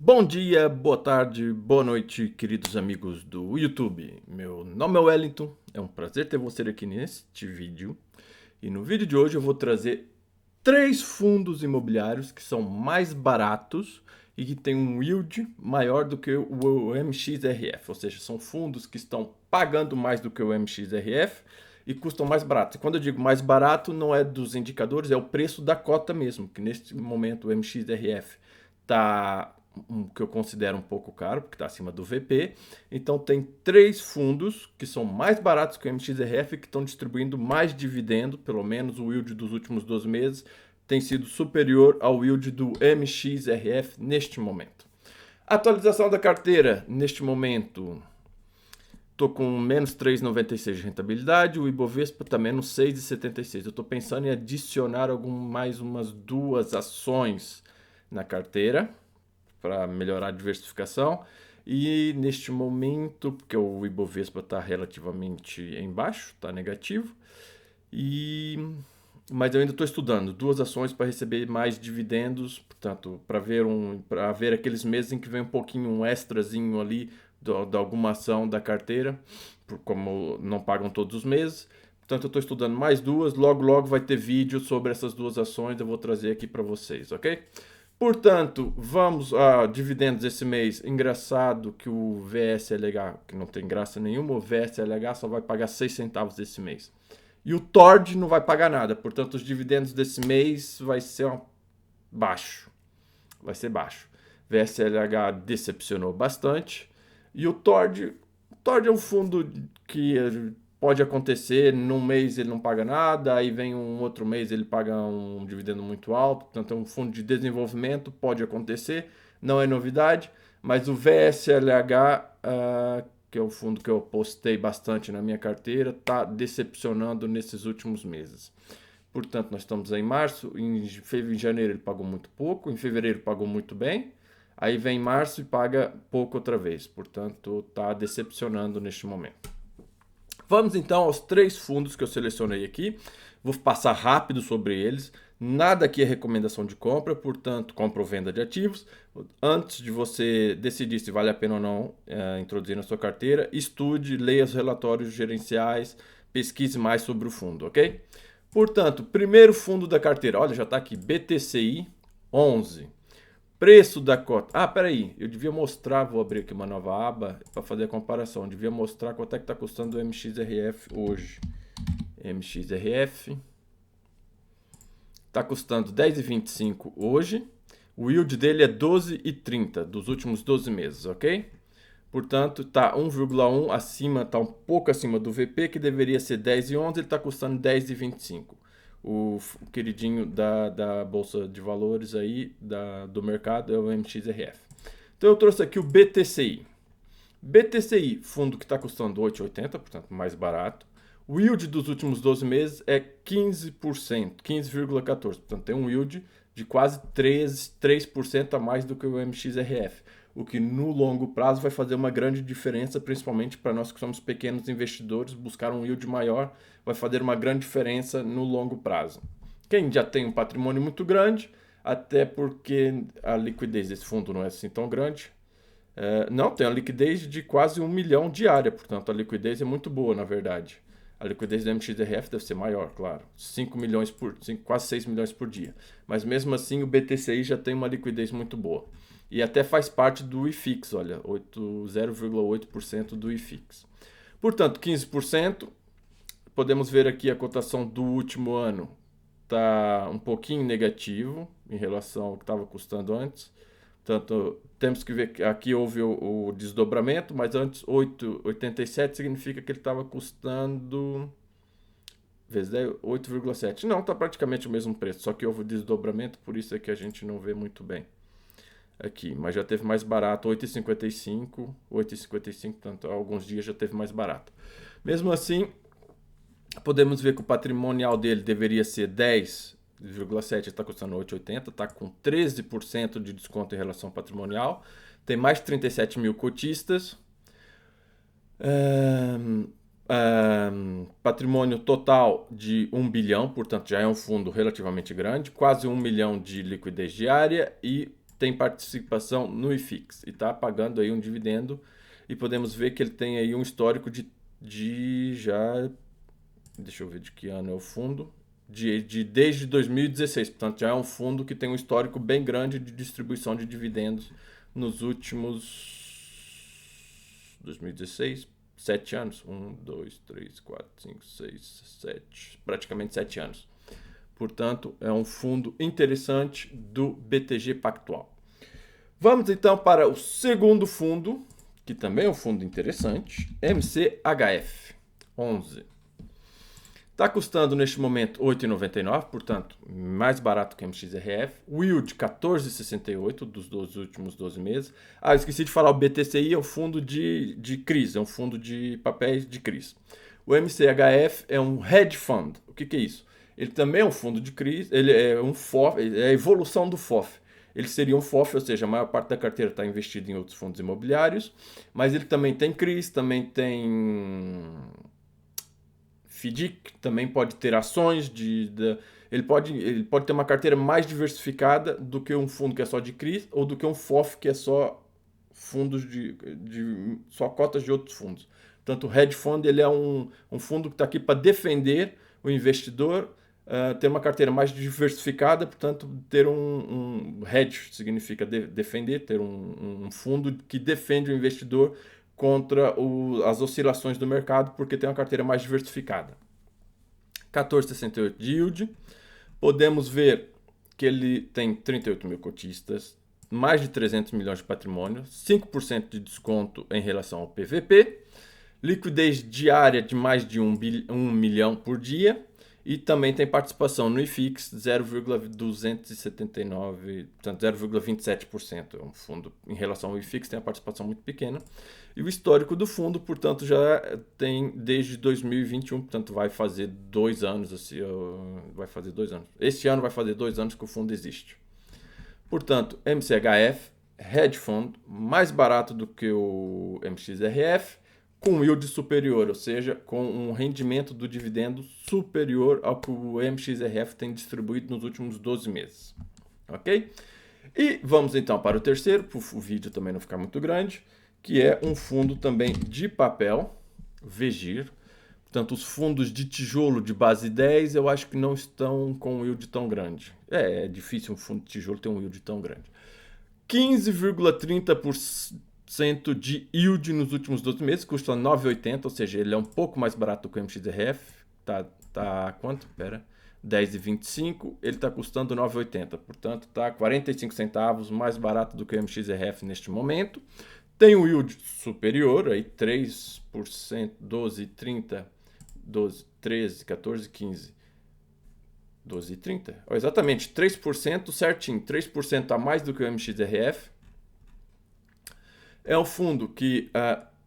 Bom dia, boa tarde, boa noite, queridos amigos do YouTube. Meu nome é Wellington, é um prazer ter você aqui neste vídeo. E no vídeo de hoje eu vou trazer 3 fundos imobiliários que são mais baratos e que têm um yield maior do que o MXRF. Ou seja, são fundos que estão pagando mais do que o MXRF e custam mais barato. E quando eu digo mais barato, não é dos indicadores, é o preço da cota mesmo, que neste momento o MXRF está que eu considero um pouco caro, porque está acima do VP. Então tem 3 fundos que são mais baratos que o MXRF, que estão distribuindo mais dividendo, pelo menos o yield dos últimos 12 meses tem sido superior ao yield do MXRF neste momento. Atualização da carteira, neste momento, estou com menos 3,96 de rentabilidade, o Ibovespa está menos 6,76. Eu estou pensando em adicionar mais umas 2 ações na carteira, para melhorar a diversificação. E neste momento, porque o Ibovespa está relativamente embaixo, está negativo, mas eu ainda estou estudando 2 ações para receber mais dividendos, portanto, para ver aqueles meses em que vem um pouquinho um extrazinho ali de alguma ação da carteira, como não pagam todos os meses. Portanto, eu estou estudando mais 2, logo vai ter vídeo sobre essas 2 ações, eu vou trazer aqui para vocês, ok? Portanto, vamos a dividendos esse mês. Engraçado que o VSLH, que não tem graça nenhuma, o VSLH só vai pagar 6 centavos esse mês. E o TORD não vai pagar nada, portanto os dividendos desse mês vai ser baixo. Vai ser baixo. VSLH decepcionou bastante. E o TORD é um fundo que pode acontecer, num mês ele não paga nada, aí vem um outro mês ele paga um dividendo muito alto, portanto é um fundo de desenvolvimento, pode acontecer, não é novidade, mas o VSLH, que é o fundo que eu postei bastante na minha carteira, está decepcionando nesses últimos meses. Portanto, nós estamos em março, em janeiro ele pagou muito pouco, em fevereiro pagou muito bem, aí vem março e paga pouco outra vez, portanto está decepcionando neste momento. Vamos então aos 3 fundos que eu selecionei aqui. Vou passar rápido sobre eles. Nada aqui é recomendação de compra, portanto, compra ou venda de ativos. Antes de você decidir se vale a pena ou não introduzir na sua carteira, estude, leia os relatórios gerenciais, pesquise mais sobre o fundo, ok? Portanto, primeiro fundo da carteira, olha, já está aqui, BTCI 11. Preço da cota. Peraí, eu devia mostrar, vou abrir aqui uma nova aba para fazer a comparação. Eu devia mostrar quanto é que está custando o MXRF hoje. MXRF está custando 10,25 hoje. O yield dele é 12,30 dos últimos 12 meses, ok? Portanto, está 1,1 acima, está um pouco acima do VP, que deveria ser 10,11, ele está custando 10,25. O queridinho da Bolsa de Valores aí, do mercado, é o MXRF. Então eu trouxe aqui o BTCI. BTCI, fundo que está custando 8,80, portanto mais barato. O yield dos últimos 12 meses é 15%, 15,14%. Portanto tem um yield de quase 3% a mais do que o MXRF. O que no longo prazo vai fazer uma grande diferença, principalmente para nós que somos pequenos investidores, buscar um yield maior vai fazer uma grande diferença no longo prazo. Quem já tem um patrimônio muito grande, até porque a liquidez desse fundo não é assim tão grande, não, tem a liquidez de quase 1 milhão diária, portanto a liquidez é muito boa, na verdade. A liquidez do MXRF deve ser maior, claro, 5 milhões quase 6 milhões por dia. Mas mesmo assim o BTCI já tem uma liquidez muito boa. E até faz parte do IFIX, olha, 0,8% do IFIX. Portanto, 15%. Podemos ver aqui a cotação do último ano está um pouquinho negativo em relação ao que estava custando antes. Portanto, temos que ver que aqui houve o desdobramento, mas antes 8,87 significa que ele estava custando vezes 8,7. Não, está praticamente o mesmo preço, só que houve o desdobramento, por isso é que a gente não vê muito bem aqui, mas já teve mais barato, 8,55, portanto, há alguns dias já teve mais barato. Mesmo assim, podemos ver que o patrimonial dele deveria ser 10,7, está custando 8,80, está com 13% de desconto em relação ao patrimonial, tem mais de 37 mil cotistas, patrimônio total de 1 bilhão, portanto já é um fundo relativamente grande, quase 1 milhão de liquidez diária e tem participação no IFIX e está pagando aí um dividendo, e podemos ver que ele tem aí um histórico de já, deixa eu ver de que ano é o fundo, desde 2016, portanto já é um fundo que tem um histórico bem grande de distribuição de dividendos nos últimos 2016, 7 anos, 1, 2, 3, 4, 5, 6, 7, praticamente 7 anos. Portanto, é um fundo interessante do BTG Pactual. Vamos então para o segundo fundo, que também é um fundo interessante, MCHF 11. Está custando neste momento R$ 8,99, portanto, mais barato que o MXRF. O yield 14,68 dos últimos 12 meses. Ah, esqueci de falar, o BTCI é um fundo de CRIs, é um fundo de papéis de CRIs. O MCHF é um hedge fund. O que é isso? Ele também é um fundo de CRIs, ele é um FOF, é a evolução do FOF. Ele seria um FOF, ou seja, a maior parte da carteira está investida em outros fundos imobiliários, mas ele também tem CRIs, também tem FDIC, também pode ter ações, ele pode ter uma carteira mais diversificada do que um fundo que é só de CRIs ou do que um FOF que é só fundos só cotas de outros fundos. Portanto, o hedge fund ele é um fundo que está aqui para defender o investidor, ter uma carteira mais diversificada, portanto, ter um hedge significa defender, ter um fundo que defende o investidor contra as oscilações do mercado, porque tem uma carteira mais diversificada. 14,68 de yield. Podemos ver que ele tem 38 mil cotistas, mais de 300 milhões de patrimônio, 5% de desconto em relação ao PVP, liquidez diária de mais de 1 milhão por dia, e também tem participação no IFIX 0,279, portanto 0,27%. É um fundo, em relação ao IFIX, tem a participação muito pequena. E o histórico do fundo, portanto, já tem desde 2021, portanto vai fazer 2 anos. Vai fazer 2 anos. Este ano vai fazer 2 anos que o fundo existe. Portanto, MCHF, hedge fund, mais barato do que o MXRF, com yield superior, ou seja, com um rendimento do dividendo superior ao que o MXRF tem distribuído nos últimos 12 meses. Ok? E vamos então para o terceiro, para o vídeo também não ficar muito grande, que é um fundo também de papel, VGIR. Portanto, os fundos de tijolo de base 10 eu acho que não estão com um yield tão grande. É difícil um fundo de tijolo ter um yield tão grande. 15,30% de yield nos últimos 12 meses, custa 9,80, ou seja, ele é um pouco mais barato do que o MXRF. Tá quanto? Pera. 10,25, ele está custando 9,80, portanto está 45 centavos mais barato do que o MXRF neste momento. Tem um yield superior, aí 3%, 12,30, 12, 13, 14, 15, 12,30. Exatamente, 3% certinho, 3% a mais do que o MXRF. É um fundo que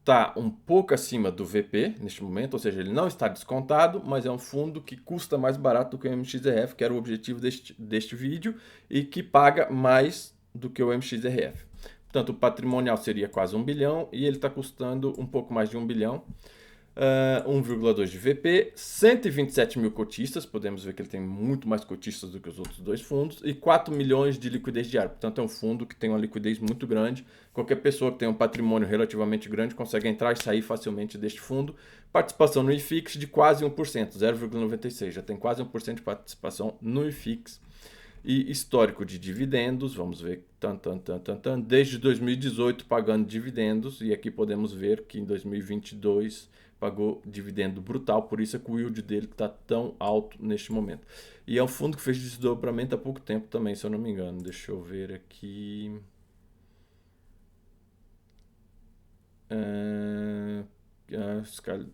está um pouco acima do VP neste momento, ou seja, ele não está descontado, mas é um fundo que custa mais barato do que o MXRF, que era o objetivo deste vídeo, e que paga mais do que o MXRF. Portanto, o patrimonial seria quase 1 bilhão e ele está custando um pouco mais de 1 bilhão. 1,2 de VP, 127 mil cotistas, podemos ver que ele tem muito mais cotistas do que os outros dois fundos, e 4 milhões de liquidez diária. Portanto, é um fundo que tem uma liquidez muito grande. Qualquer pessoa que tem um patrimônio relativamente grande consegue entrar e sair facilmente deste fundo. Participação no IFIX de quase 1%, 0,96%. Já tem quase 1% de participação no IFIX. E histórico de dividendos, vamos ver, desde 2018 pagando dividendos, e aqui podemos ver que em 2022 pagou dividendo brutal, por isso é que o yield dele está tão alto neste momento. E é um fundo que fez desdobramento há pouco tempo também, se eu não me engano. Deixa eu ver aqui.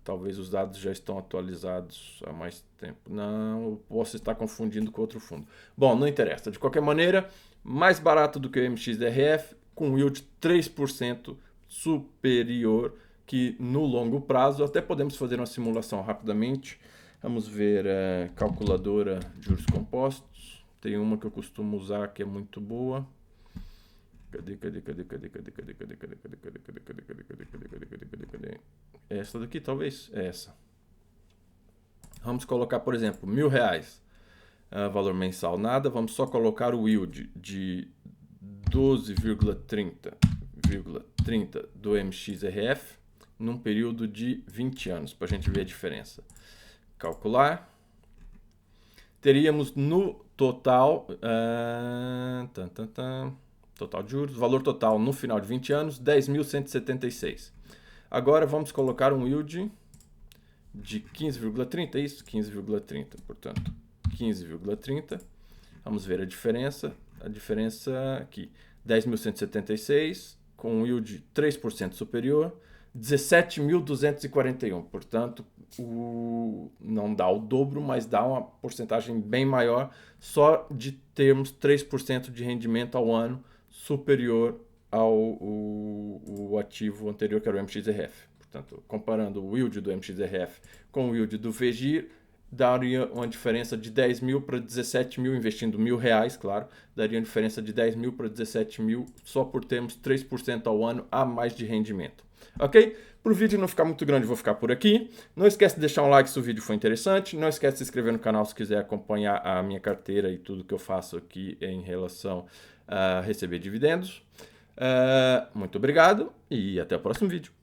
Talvez os dados já estão atualizados há mais tempo. Não, eu posso estar confundindo com outro fundo. Bom, não interessa. De qualquer maneira, mais barato do que o MXRF, com yield 3% superior, que no longo prazo, até podemos fazer uma simulação rapidamente. Vamos ver calculadora de juros compostos. Tem uma que eu costumo usar que é muito boa. Cadê? Essa daqui talvez? É essa. Vamos colocar, por exemplo, R$1.000. Valor mensal nada. Vamos só colocar o yield de 12,30 do MXRF num período de 20 anos, para a gente ver a diferença. Calcular. Teríamos no total, total de juros, valor total no final de 20 anos, 10.176. Agora vamos colocar um yield de 15,30, é isso? 15,30, portanto, 15,30. Vamos ver a diferença aqui, 10.176 com um yield 3% superior, 17.241, portanto, não dá o dobro, mas dá uma porcentagem bem maior só de termos 3% de rendimento ao ano superior ao ativo anterior, que era o MXRF. Portanto, comparando o yield do MXRF com o yield do VGIR, daria uma diferença de 10 mil para 17 mil, investindo R$1.000, claro, daria uma diferença de 10 mil para 17 mil só por termos 3% ao ano a mais de rendimento. Ok? Para o vídeo não ficar muito grande, vou ficar por aqui. Não esquece de deixar um like se o vídeo foi interessante. Não esquece de se inscrever no canal se quiser acompanhar a minha carteira e tudo que eu faço aqui em relação a receber dividendos. Muito obrigado e até o próximo vídeo.